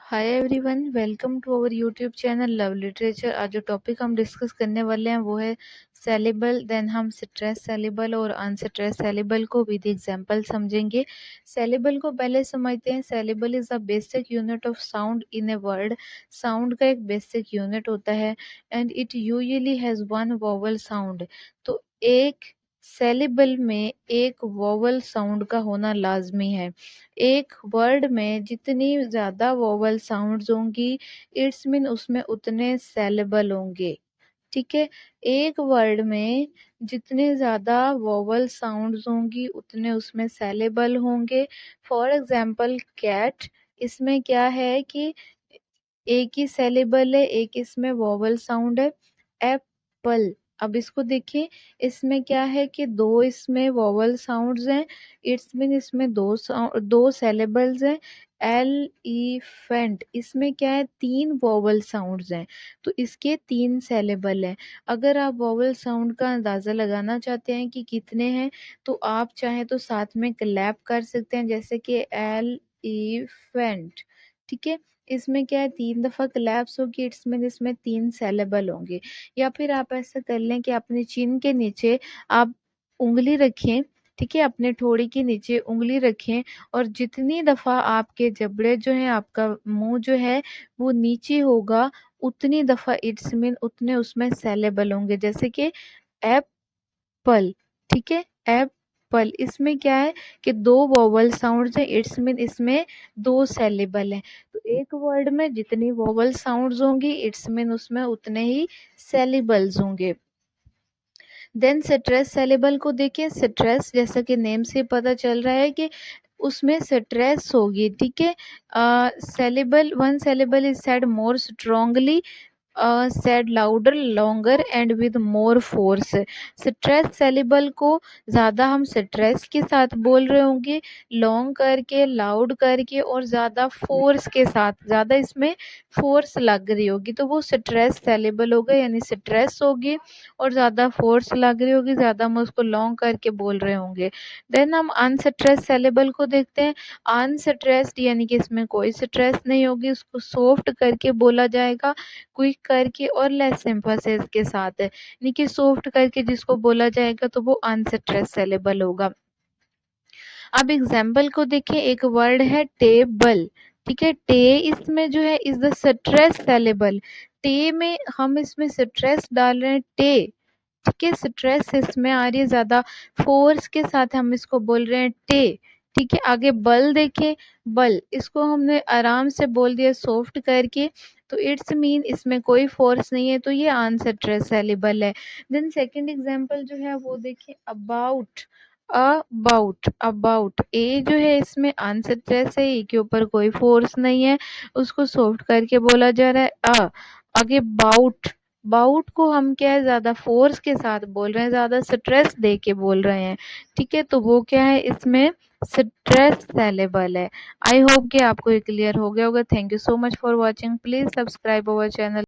Hi everyone, welcome to our YouTube channel love literature. आज जो topic हम discuss करने वाले हैं वो है सेलेबल। देन हम स्ट्रेस सेलेबल और अनस्ट्रेस सेलेबल को विद एग्जांपल समझेंगे। सेलेबल को पहले समझते हैं। Saleable is the basic unit of sound in a word. Sound का एक बेसिक यूनिट होता है and it usually has one vowel sound. तो एक सेलेबल में एक वोवल साउंड का होना लाजमी है। एक वर्ड में जितनी ज़्यादा वोवल साउंड्स होंगी इट्स मीन उसमें उतने सेलेबल होंगे। ठीक है, एक वर्ड में जितने ज़्यादा वोवल साउंड्स होंगी उतने उसमें सेलेबल होंगे। फॉर एग्जाम्पल कैट, इसमें क्या है कि एक ही सेलेबल है, एक इसमें वोवल साउंड है। एप्पल, अब इसको देखिए, इसमें क्या है कि दो इसमें वोवल साउंड्स हैं। इट्स मीन इसमें दो सेलेबल्स हैं। एलिफेंट, इसमें क्या है, तीन वोवल साउंड्स हैं, तो इसके तीन सेलेबल हैं। अगर आप वोवल साउंड का अंदाज़ा लगाना चाहते हैं कि कितने हैं, तो आप चाहें तो साथ में क्लैप कर सकते हैं, जैसे कि एलिफेंट। ठीक है, इसमें क्या है, 3 दफ़ा कोलैप्स होगी, इट्स मीन इसमें 3 सिलेबल होंगे। या फिर आप ऐसा कर लें कि अपने चिन के नीचे आप उँगली रखें, ठीक है, अपने ठोड़ी के नीचे उँगली रखें और जितनी दफ़ा आपके जबड़े जो हैं, आपका मुँह जो है वो नीचे होगा, उतनी दफ़ा इट्स मीन उतने उसमें सिलेबल होंगे। जैसे कि एप्पल, ठीक है, एप्पल, इसमें क्या है कि दो वोवल साउंड्स हैं, इट्स मीन इसमें दो सेलेबल हैं। तो एक वर्ड में जितनी वोवल साउंड्स होंगी इट्स मीन उसमें उतने ही सेलेबल्स होंगे। देन स्ट्रेस सेलेबल को देखिए। स्ट्रेस, जैसा कि नेम से पता चल रहा है कि उसमें स्ट्रेस होगी। ठीक है, saleable, one saleable is said more strongly, said louder, longer and with more force. Stress saleable को ज़्यादा हम स्ट्रेस के साथ बोल रहे होंगे, लॉन्ग करके, लाउड करके और ज़्यादा फोर्स के साथ, ज़्यादा इसमें फोर्स लग रही होगी तो वो स्ट्रेस सेलेबल होगा, यानी स्ट्रेस होगी और ज़्यादा फोर्स लग रही होगी, ज़्यादा हम उसको लॉन्ग करके बोल रहे होंगे। देन हम अनस्ट्रेस सेलेबल को देखते हैं। अनस्ट्रेस्ड यानी कि इसमें कोई स्ट्रेस नहीं होगी, उसको सॉफ्ट करके बोला जाएगा, क्विक करके और लेस एम्फेसिस के साथ है, यानी कि सॉफ्ट करके जिसको बोला जाएगा तो वो अनस्ट्रेस सेलेबल होगा। अब एग्जाम्पल को देखिए। एक वर्ड है टेबल, ठीक है, टे इसमें जो है इज द स्ट्रेस सेलेबल। टे में हम इसमें स्ट्रेस डाल रहे हैं, टे, ठीक है, स्ट्रेस इसमें आ रही है, ज़्यादा फोर्स के साथ हम इसको बोल रहे हैं टे। ठीक है, आगे बल देखिए, बल, इसको हमने आराम से बोल दिया सॉफ्ट करके, तो इट्स मीन इसमें कोई फोर्स नहीं है, तो ये अनस्ट्रेस सेलेबल है। देन सेकंड एग्जांपल जो है वो देखिए, अबाउट। अबाउट, अबाउट, ए जो है इसमें अनस्ट्रेस है, ए के ऊपर कोई फोर्स नहीं है, उसको सॉफ्ट करके बोला जा रहा है आगे बाउट, बाउट को हम क्या है, ज़्यादा फोर्स के साथ बोल रहे हैं, ज़्यादा स्ट्रेस दे के बोल रहे हैं। ठीक है, तो वो क्या है, इसमें स्ट्रेस सेलेबल है। आई होप कि आपको ये क्लियर हो गया होगा। Thank you so much for watching. Please subscribe our channel.